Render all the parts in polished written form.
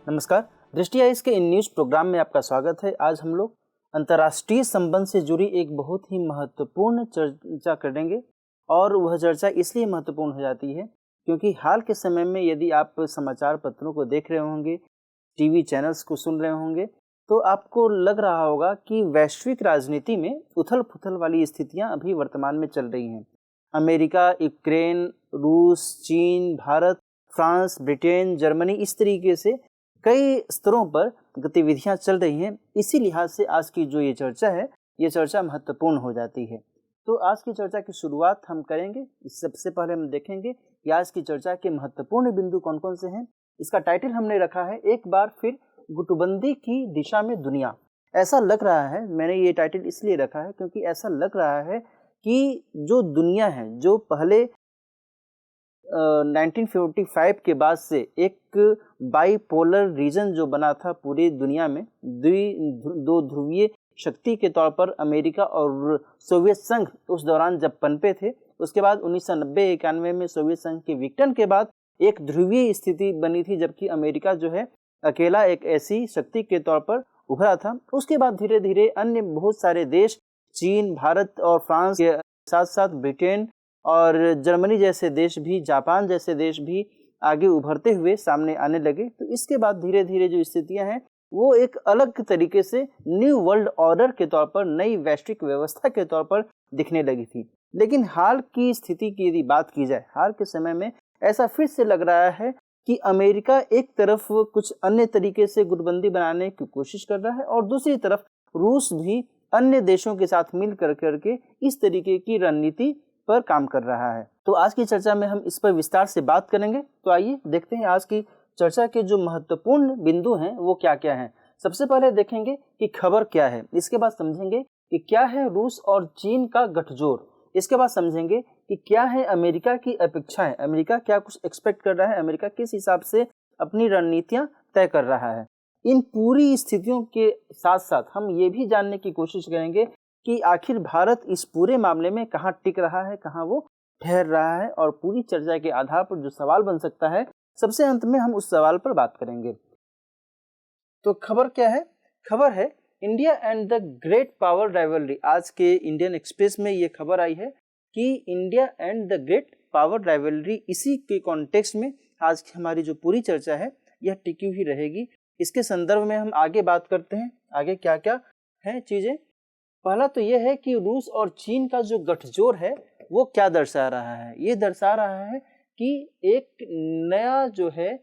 नमस्कार। दृष्टि आइज के इन न्यूज़ प्रोग्राम में आपका स्वागत है। आज हम लोग अंतर्राष्ट्रीय संबंध से जुड़ी एक बहुत ही महत्वपूर्ण चर्चा करेंगे और वह चर्चा इसलिए महत्वपूर्ण हो जाती है क्योंकि हाल के समय में यदि आप समाचार पत्रों को देख रहे होंगे, टीवी चैनल्स को सुन रहे होंगे, तो आपको लग रहा होगा कि वैश्विक राजनीति में उथल-पुथल वाली स्थितियां अभी वर्तमान में चल रही हैं। अमेरिका, यूक्रेन, रूस, चीन, भारत, फ्रांस, ब्रिटेन, जर्मनी, इस तरीके से कई स्तरों पर गतिविधियां चल रही हैं। इसी लिहाज से आज की जो ये चर्चा है, ये चर्चा महत्वपूर्ण हो जाती है। तो आज की चर्चा की शुरुआत हम करेंगे। सबसे पहले हम देखेंगे कि आज की चर्चा के महत्वपूर्ण बिंदु कौन कौन से हैं। इसका टाइटल हमने रखा है, एक बार फिर गुटबंदी की दिशा में दुनिया। ऐसा लग रहा है, मैंने ये टाइटल इसलिए रखा है क्योंकि ऐसा लग रहा है कि जो दुनिया है, जो पहले 1945 के बाद से एक बाईपोलर रीजन जो बना था पूरी दुनिया में, दो ध्रुवीय शक्ति के तौर पर अमेरिका और सोवियत संघ उस दौरान जब पनपे थे, उसके बाद 1990-91 में सोवियत संघ के विघटन के बाद एक ध्रुवीय स्थिति बनी थी, जबकि अमेरिका जो है अकेला एक ऐसी शक्ति के तौर पर उभरा था। उसके बाद धीरे धीरे अन्य बहुत सारे देश, चीन, भारत और फ्रांस के साथ साथ ब्रिटेन और जर्मनी जैसे देश भी, जापान जैसे देश भी आगे उभरते हुए सामने आने लगे। तो इसके बाद धीरे धीरे जो स्थितियां हैं वो एक अलग तरीके से न्यू वर्ल्ड ऑर्डर के तौर पर, नई वैश्विक व्यवस्था के तौर पर दिखने लगी थी। लेकिन हाल की स्थिति की यदि बात की जाए, हाल के समय में ऐसा फिर से लग रहा है कि अमेरिका एक तरफ कुछ अन्य तरीके से गुटबंदी बनाने की कोशिश कर रहा है और दूसरी तरफ रूस भी अन्य देशों के साथ मिल करके इस तरीके की रणनीति पर काम कर रहा है। तो आज की चर्चा में हम इस पर विस्तार से बात करेंगे। तो आइए देखते हैं आज की चर्चा के जो महत्वपूर्ण बिंदु हैं वो क्या क्या हैं। सबसे पहले देखेंगे कि खबर क्या है, इसके बाद समझेंगे कि क्या है रूस और चीन का गठजोड़, इसके बाद समझेंगे कि क्या है अमेरिका की अपेक्षाएं, अमेरिका क्या कुछ एक्सपेक्ट कर रहा है, अमेरिका किस हिसाब से अपनी रणनीतियां तय कर रहा है। इन पूरी स्थितियों के साथ साथ हम ये भी जानने की कोशिश करेंगे कि आखिर भारत इस पूरे मामले में कहाँ टिक रहा है, कहाँ वो ठहर रहा है, और पूरी चर्चा के आधार पर जो सवाल बन सकता है, सबसे अंत में हम उस सवाल पर बात करेंगे। तो खबर क्या है? खबर है India and the great power rivalry. आज के इंडियन एक्सप्रेस में ये खबर आई है कि India and the great power rivalry, इसी के कॉन्टेक्स्ट में आज की हमारी जो पूरी चर्चा है यह टिकी हुई रहेगी। इसके संदर्भ में हम आगे बात करते हैं, आगे क्या क्या है चीजें। पहला तो यह है कि रूस और चीन का जो गठजोड़ है वो क्या दर्शा रहा है। ये दर्शा रहा है कि एक नया जो है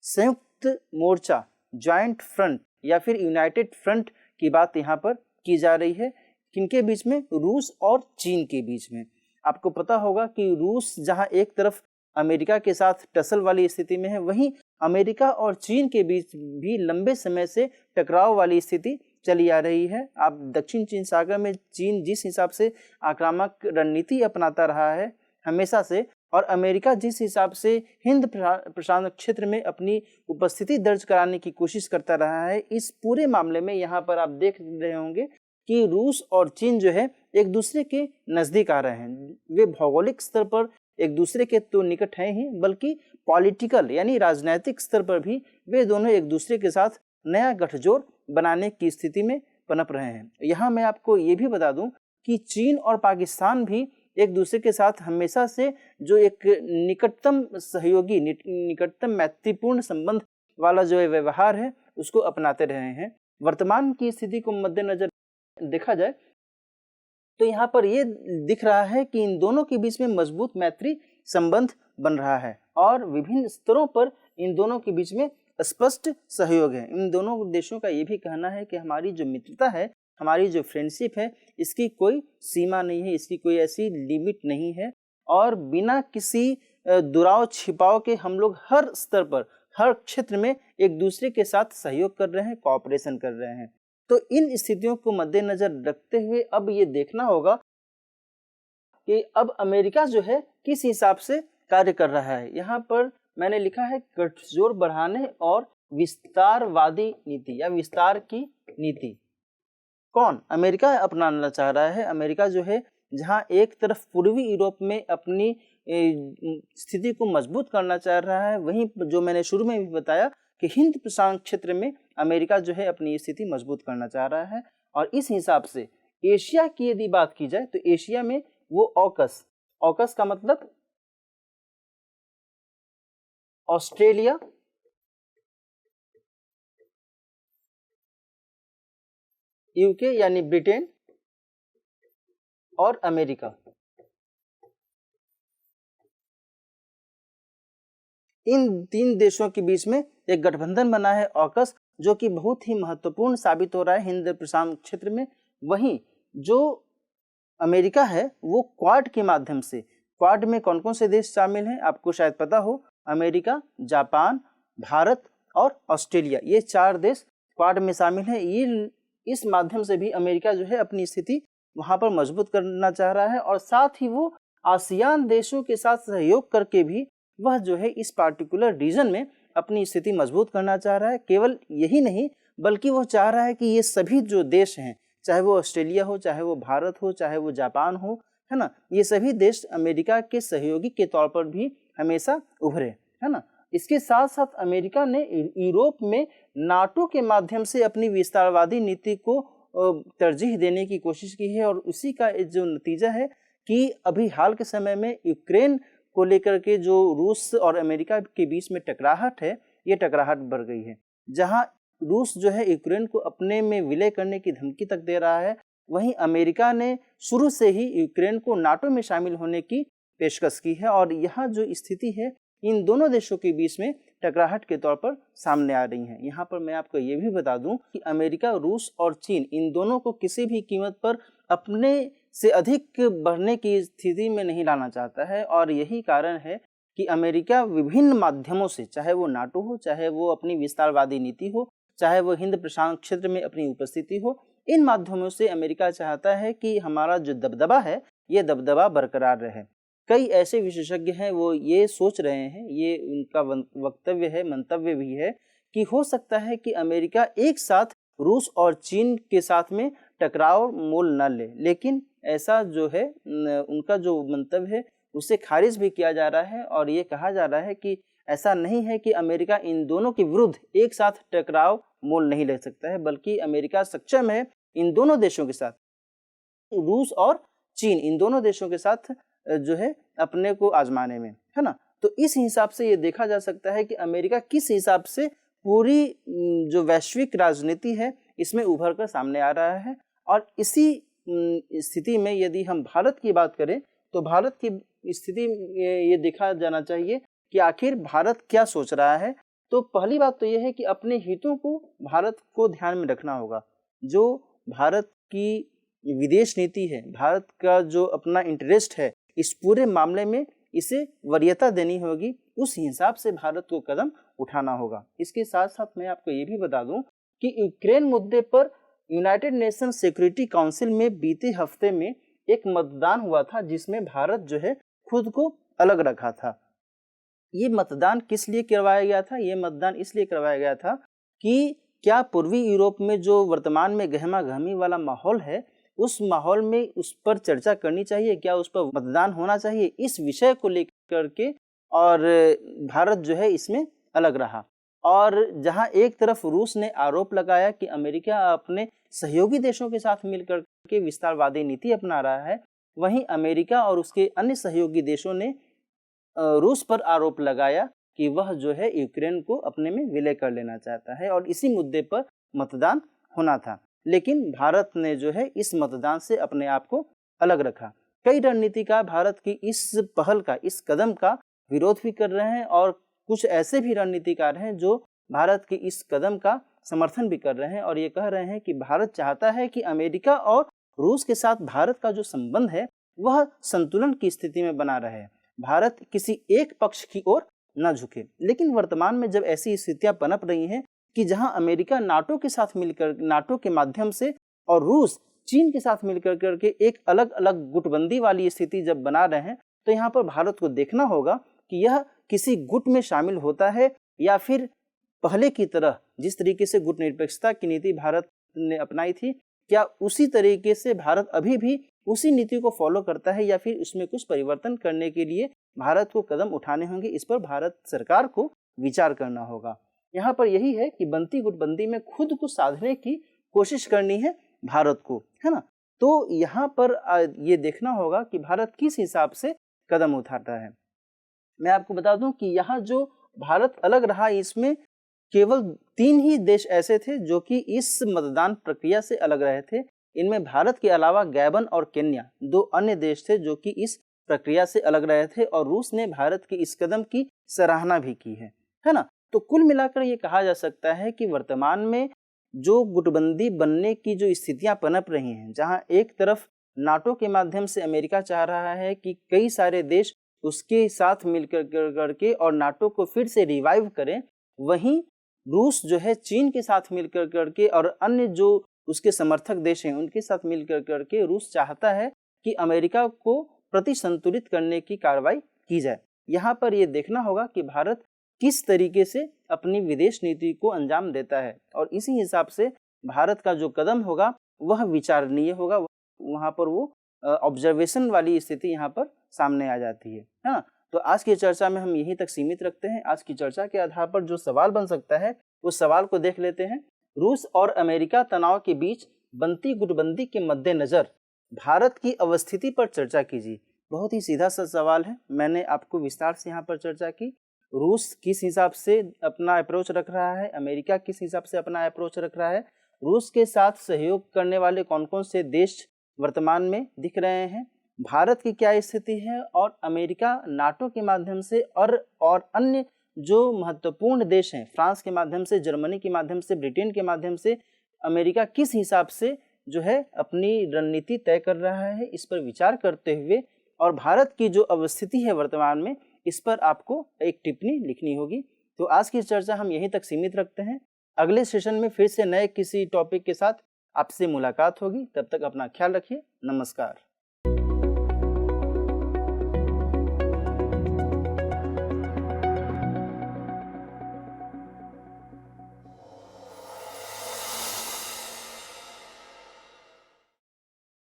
संयुक्त मोर्चा, जॉइंट फ्रंट या फिर यूनाइटेड फ्रंट की बात यहाँ पर की जा रही है। किनके बीच में? रूस और चीन के बीच में। आपको पता होगा कि रूस जहाँ एक तरफ अमेरिका के साथ टसल वाली स्थिति में है, वहीं अमेरिका और चीन के बीच भी लंबे समय से टकराव वाली स्थिति चली आ रही है। आप दक्षिण चीन सागर में चीन जिस हिसाब से आक्रामक रणनीति अपनाता रहा है हमेशा से, और अमेरिका जिस हिसाब से हिंद प्रशांत क्षेत्र में अपनी उपस्थिति दर्ज कराने की कोशिश करता रहा है, इस पूरे मामले में यहाँ पर आप देख रहे होंगे कि रूस और चीन जो है एक दूसरे के नजदीक आ रहे हैं। वे भौगोलिक स्तर पर एक दूसरे के तो निकट हैं ही, बल्कि पॉलिटिकल यानी राजनीतिक स्तर पर भी वे दोनों एक दूसरे के साथ नया गठजोड़ बनाने की स्थिति में पनप रहे हैं। यहाँ मैं आपको ये भी बता दूं कि चीन और पाकिस्तान भी एक दूसरे के साथ हमेशा से जो एक निकटतम सहयोगी, निकटतम मैत्रीपूर्ण संबंध वाला जो व्यवहार है उसको अपनाते रहे हैं। वर्तमान की स्थिति को मद्देनजर देखा जाए तो यहाँ पर ये दिख रहा है कि इन दोनों के बीच में मजबूत मैत्री संबंध बन रहा है और विभिन्न स्तरों पर इन दोनों के बीच में स्पष्ट सहयोग है। इन दोनों देशों का ये भी कहना है कि हमारी जो मित्रता है, हमारी जो फ्रेंडशिप है, इसकी कोई सीमा नहीं है, इसकी कोई ऐसी लिमिट नहीं है, और बिना किसी दुराव छिपाव के हम लोग हर स्तर पर, हर क्षेत्र में एक दूसरे के साथ सहयोग कर रहे हैं, कोऑपरेशन कर रहे हैं। तो इन स्थितियों को मद्देनजर रखते हुए अब ये देखना होगा कि अब अमेरिका जो है किस हिसाब से कार्य कर रहा है। यहाँ पर मैंने लिखा है गठजोड़ बढ़ाने और विस्तारवादी नीति या विस्तार की नीति। कौन? अमेरिका अपनाना चाह रहा है। अमेरिका जो है जहाँ एक तरफ पूर्वी यूरोप में अपनी स्थिति को मजबूत करना चाह रहा है, वहीं जो मैंने शुरू में भी बताया कि हिंद प्रशांत क्षेत्र में अमेरिका जो है अपनी स्थिति मजबूत करना चाह रहा है। और इस हिसाब से एशिया की यदि बात की जाए तो एशिया में वो ऑकस, ऑकस का मतलब ऑस्ट्रेलिया, यूके यानी ब्रिटेन और अमेरिका, इन 3 देशों के बीच में एक गठबंधन बना है ऑकस, जो कि बहुत ही महत्वपूर्ण साबित हो रहा है हिंद प्रशांत क्षेत्र में। वहीं जो अमेरिका है वो क्वाड के माध्यम से, क्वाड में कौन कौन से देश शामिल हैं आपको शायद पता हो, अमेरिका, जापान, भारत और ऑस्ट्रेलिया, ये 4 देश क्वाड में शामिल हैं। ये इस माध्यम से भी अमेरिका जो है अपनी स्थिति वहां पर मजबूत करना चाह रहा है और साथ ही वो आसियान देशों के साथ सहयोग करके भी वह जो है इस पार्टिकुलर रीजन में अपनी स्थिति मजबूत करना चाह रहा है। केवल यही नहीं बल्कि वो चाह रहा है कि ये सभी जो देश हैं, चाहे वो ऑस्ट्रेलिया हो, चाहे वो भारत हो, चाहे वो जापान हो, है ना, ये सभी देश अमेरिका के सहयोगी के तौर पर भी हमेशा उभरे, है ना। इसके साथ साथ अमेरिका ने यूरोप में नाटो के माध्यम से अपनी विस्तारवादी नीति को तरजीह देने की कोशिश की है और उसी का जो नतीजा है कि अभी हाल के समय में यूक्रेन को लेकर के जो रूस और अमेरिका के बीच में टकराहट है, ये टकराहट बढ़ गई है। जहां रूस जो है यूक्रेन को अपने में विलय करने की धमकी तक दे रहा है, वहीं अमेरिका ने शुरू से ही यूक्रेन को नाटो में शामिल होने की पेशकश की है और यहाँ जो स्थिति है इन दोनों देशों के बीच में टकराहट के तौर पर सामने आ रही है। यहाँ पर मैं आपको ये भी बता दूं कि अमेरिका, रूस और चीन इन दोनों को किसी भी कीमत पर अपने से अधिक बढ़ने की स्थिति में नहीं लाना चाहता है और यही कारण है कि अमेरिका विभिन्न माध्यमों से, चाहे वो नाटो हो, चाहे वो अपनी विस्तारवादी नीति हो, चाहे वो हिंद प्रशांत क्षेत्र में अपनी उपस्थिति हो, इन माध्यमों से अमेरिका चाहता है कि हमारा जो दबदबा है ये दबदबा बरकरार रहे। कई ऐसे विशेषज्ञ हैं वो ये सोच रहे हैं, ये उनका वक्तव्य है, मंतव्य भी है कि हो सकता है कि अमेरिका एक साथ रूस और चीन के साथ में टकराव मोल न ले, लेकिन ऐसा जो है उनका जो मंतव्य है उसे खारिज भी किया जा रहा है और ये कहा जा रहा है कि ऐसा नहीं है कि अमेरिका इन दोनों के विरुद्ध एक साथ टकराव मोल नहीं ले सकता है, बल्कि अमेरिका सक्षम है इन दोनों देशों के साथ, रूस और चीन, इन दोनों देशों के साथ जो है अपने को आजमाने में, है ना। तो इस हिसाब से ये देखा जा सकता है कि अमेरिका किस हिसाब से पूरी जो वैश्विक राजनीति है इसमें उभर कर सामने आ रहा है। और इसी स्थिति में यदि हम भारत की बात करें तो भारत की स्थिति ये देखा जाना चाहिए कि आखिर भारत क्या सोच रहा है। तो पहली बात तो ये है कि अपने हितों को भारत को ध्यान में रखना होगा। जो भारत की विदेश नीति है, भारत का जो अपना इंटरेस्ट है, इस पूरे मामले में इसे वरीयता देनी होगी, उस हिसाब से भारत को कदम उठाना होगा। इसके साथ साथ मैं आपको ये भी बता दूं कि यूक्रेन मुद्दे पर यूनाइटेड नेशन सिक्योरिटी काउंसिल में बीते हफ्ते में एक मतदान हुआ था जिसमें भारत जो है खुद को अलग रखा था। ये मतदान किस लिए करवाया गया था? ये मतदान इसलिए करवाया गया था कि क्या पूर्वी यूरोप में जो वर्तमान में गहमा गहमी वाला माहौल है, उस माहौल में उस पर चर्चा करनी चाहिए, क्या उस पर मतदान होना चाहिए, इस विषय को लेकर के और भारत जो है इसमें अलग रहा। और जहां एक तरफ रूस ने आरोप लगाया कि अमेरिका अपने सहयोगी देशों के साथ मिलकर के विस्तारवादी नीति अपना रहा है, वहीं अमेरिका और उसके अन्य सहयोगी देशों ने रूस पर आरोप लगाया कि वह जो है यूक्रेन को अपने में विलय कर लेना चाहता है और इसी मुद्दे पर मतदान होना था। लेकिन भारत ने जो है इस मतदान से अपने आप को अलग रखा। कई रणनीतिकार भारत की इस पहल का, इस कदम का विरोध भी कर रहे हैं और कुछ ऐसे भी रणनीतिकार हैं जो भारत के इस कदम का समर्थन भी कर रहे हैं और ये कह रहे हैं कि भारत चाहता है कि अमेरिका और रूस के साथ भारत का जो संबंध है वह संतुलन की स्थिति में बना रहे, भारत किसी एक पक्ष की ओर न झुके। लेकिन वर्तमान में जब ऐसी स्थितियां पनप रही हैं कि जहां अमेरिका नाटो के साथ मिलकर, नाटो के माध्यम से, और रूस चीन के साथ मिलकर करके एक अलग अलग गुटबंदी वाली स्थिति जब बना रहे हैं, तो यहाँ पर भारत को देखना होगा कि यह किसी गुट में शामिल होता है या फिर पहले की तरह जिस तरीके से गुट निरपेक्षता की नीति भारत ने अपनाई थी, क्या उसी तरीके से भारत अभी भी उसी नीति को फॉलो करता है या फिर उसमें कुछ परिवर्तन करने के लिए भारत को कदम उठाने होंगे। इस पर भारत सरकार को विचार करना होगा। यहाँ पर यही है कि बनती गुटबंदी में खुद को साधने की कोशिश करनी है भारत को, है ना। तो यहाँ पर ये देखना होगा कि भारत किस हिसाब से कदम उठाता है। मैं आपको बता दूं कि यहाँ जो भारत अलग रहा, इसमें केवल 3 ही देश ऐसे थे जो कि इस मतदान प्रक्रिया से अलग रहे थे। इनमें भारत के अलावा गैबन और केन्या 2 अन्य देश थे जो कि इस प्रक्रिया से अलग रहे थे, और रूस ने भारत के इस कदम की सराहना भी की है ना। तो कुल मिलाकर ये कहा जा सकता है कि वर्तमान में जो गुटबंदी बनने की जो स्थितियां पनप रही हैं, जहां एक तरफ नाटो के माध्यम से अमेरिका चाह रहा है कि कई सारे देश उसके साथ मिलकर करके और नाटो को फिर से रिवाइव करें, वहीं रूस जो है चीन के साथ मिलकर करके और अन्य जो उसके समर्थक देश हैं उनके साथ मिलकर करके रूस चाहता है कि अमेरिका को प्रतिसंतुलित करने की कार्रवाई की जाए। यहाँ पर यह देखना होगा कि भारत किस तरीके से अपनी विदेश नीति को अंजाम देता है, और इसी हिसाब से भारत का जो कदम होगा वह विचारणीय होगा। वहाँ पर वो ऑब्जर्वेशन वाली स्थिति यहाँ पर सामने आ जाती है ना। तो आज की चर्चा में हम यहीं तक सीमित रखते हैं। आज की चर्चा के आधार पर जो सवाल बन सकता है उस सवाल को देख लेते हैं। रूस और अमेरिका तनाव के बीच बनती गुटबंदी के मद्देनजर भारत की अवस्थिति पर चर्चा कीजिए। बहुत ही सीधा सा सवाल है, मैंने आपको विस्तार से यहाँ पर चर्चा की। रूस किस हिसाब से अपना अप्रोच रख रहा है, अमेरिका किस हिसाब से अपना अप्रोच रख रहा है, रूस के साथ सहयोग करने वाले कौन कौन से देश वर्तमान में दिख रहे हैं, भारत की क्या स्थिति है, और अमेरिका नाटो के माध्यम से और अन्य जो महत्वपूर्ण देश हैं, फ्रांस के माध्यम से, जर्मनी के माध्यम से, ब्रिटेन के माध्यम से अमेरिका किस हिसाब से जो है अपनी रणनीति तय कर रहा है, इस पर विचार करते हुए और भारत की जो अवस्थिति है वर्तमान में, इस पर आपको एक टिप्पणी लिखनी होगी। तो आज की चर्चा हम यहीं तक सीमित रखते हैं। अगले सेशन में फिर से नए किसी टॉपिक के साथ आपसे मुलाकात होगी। तब तक अपना ख्याल रखिए। नमस्कार।